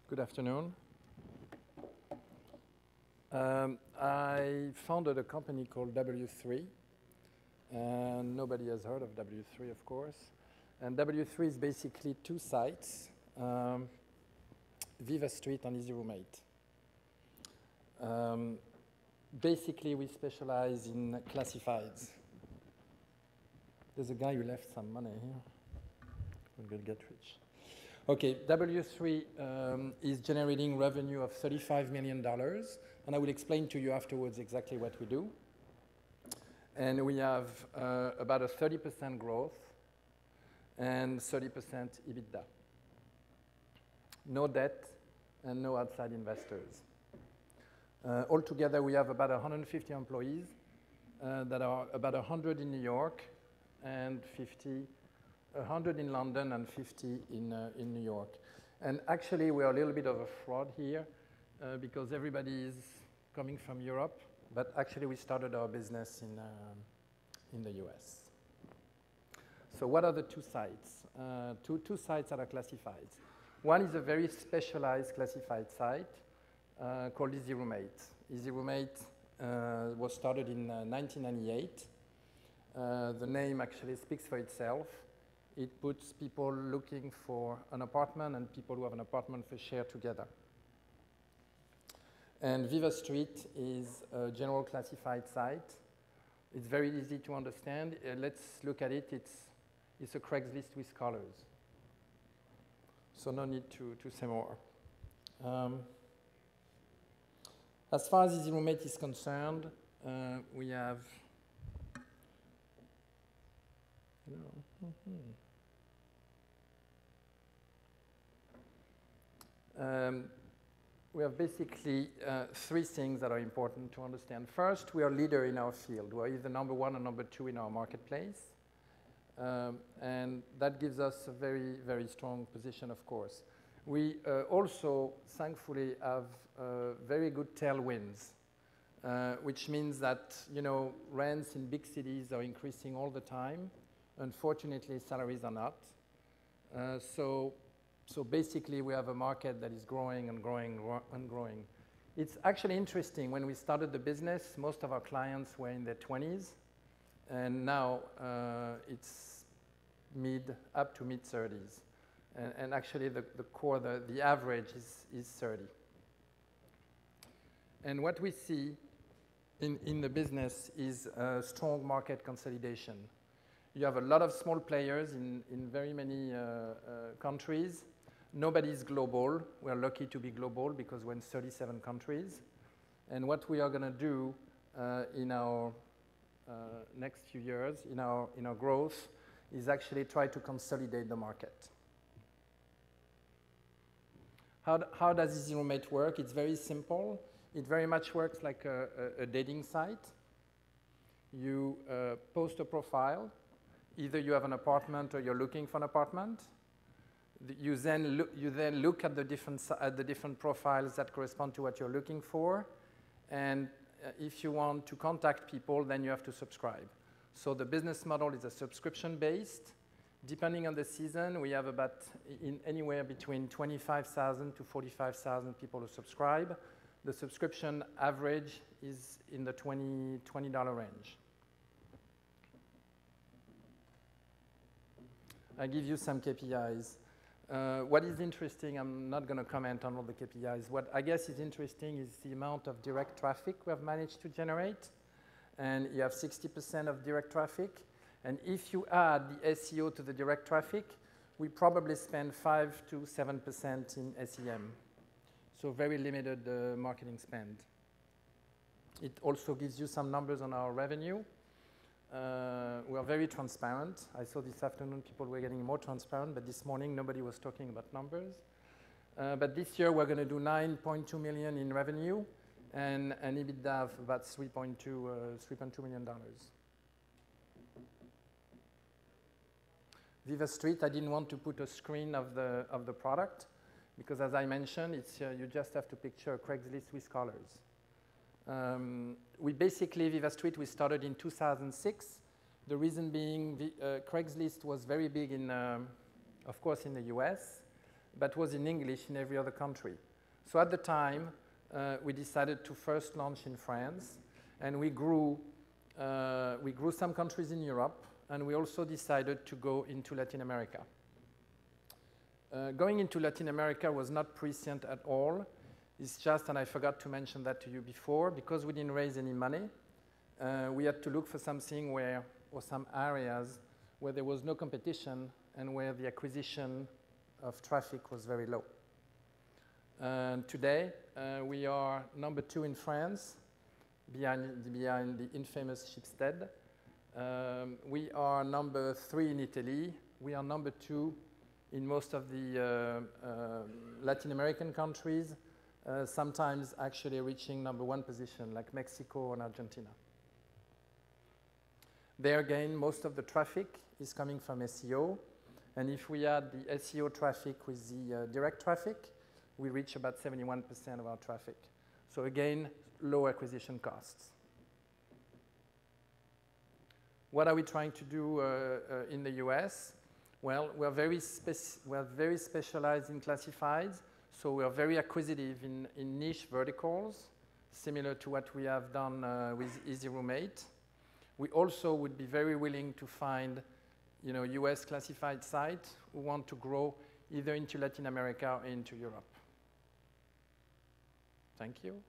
Good afternoon. I founded a company called W3, and nobody has heard of W3, of course. And W3 is basically two sites, Viva Street and Easyroomate. Basically, we specialize in classifieds. There's a guy who left some money here. We'll get rich. Okay, W3 is generating revenue of $35 million, and I will explain to you afterwards exactly what we do. And we have about a 30% growth and 30% EBITDA. No debt and no outside investors. Altogether, we have about 150 employees that are about 100 in New York and 100 in London and 50 in New York. And actually, we are a little bit of a fraud here because everybody is coming from Europe, but actually we started our business in the US. So what are the two sites? Two sites that are classifieds. One is a very specialized classified site called Easyroomate. Easyroomate was started in 1998. The name actually speaks for itself. It puts people looking for an apartment and people who have an apartment for share together. And Viva Street is a general classified site. It's very easy to understand. Let's look at it. It's a Craigslist with colors. So no need to say more. As far as Easyroomate is concerned, we have we have basically three things that are important to understand. First, we are leader in our field. We are either number one or number two in our marketplace. And that gives us a very, very strong position, of course. We also, thankfully, have very good tailwinds, which means that, rents in big cities are increasing all the time. Unfortunately, salaries are not. So basically, we have a market that is growing and growing and growing. It's actually interesting. When we started the business, most of our clients were in their 20s. And now it's up to mid-30s. And actually, the average is 30. And what we see in the business is a strong market consolidation. You have a lot of small players in very many countries. Nobody is global. We're lucky to be global because we're in 37 countries. And what we are going to do in our next few years, in our growth, is actually try to consolidate the market. How does Easyroomate work? It's very simple. It very much works like a dating site. You post a profile. Either you have an apartment or you're looking for an apartment. You then look at the different profiles that correspond to what you're looking for. And if you want to contact people, then you have to subscribe. So the business model is a subscription-based. Depending on the season, we have about anywhere between 25,000 to 45,000 people who subscribe. The subscription average is in the $20 range. I give you some KPIs. What is interesting, I'm not going to comment on all the KPIs. What I guess is interesting is the amount of direct traffic we have managed to generate. And you have 60% of direct traffic. And if you add the SEO to the direct traffic, we probably spend 5 to 7% in SEM. So very limited marketing spend. It also gives you some numbers on our revenue. We are very transparent. I saw this afternoon people were getting more transparent, but this morning nobody was talking about numbers. But this year we're going to do 9.2 million in revenue and an EBITDA of about $3.2 million. Viva Street, I didn't want to put a screen of the product because, as I mentioned, it's you just have to picture a Craigslist with colors. We basically, Viva Street, we started in 2006. The reason being, Craigslist was very big of course, in the US. but was in English in every other country. So at the time, we decided to first launch in France, and we grew some countries in Europe, and we also decided to go into Latin America. Going into Latin America was not prescient at all. It's just, and I forgot to mention that to you before, because we didn't raise any money, we had to look for something where, or some areas where there was no competition and where the acquisition of traffic was very low. Today, we are number 2 in France, behind the infamous Schibsted. We are number 3 in Italy. We are number 2 in most of the Latin American countries, sometimes actually reaching number 1 position, like Mexico and Argentina. There again, most of the traffic is coming from SEO, and if we add the SEO traffic with the direct traffic, we reach about 71% of our traffic. So again, low acquisition costs. What are we trying to do in the US? Well, we're very specialized in classifieds, so we are very acquisitive in niche verticals, similar to what we have done with Easyroomate. We also would be very willing to find, US classified sites who want to grow either into Latin America or into Europe. Thank you.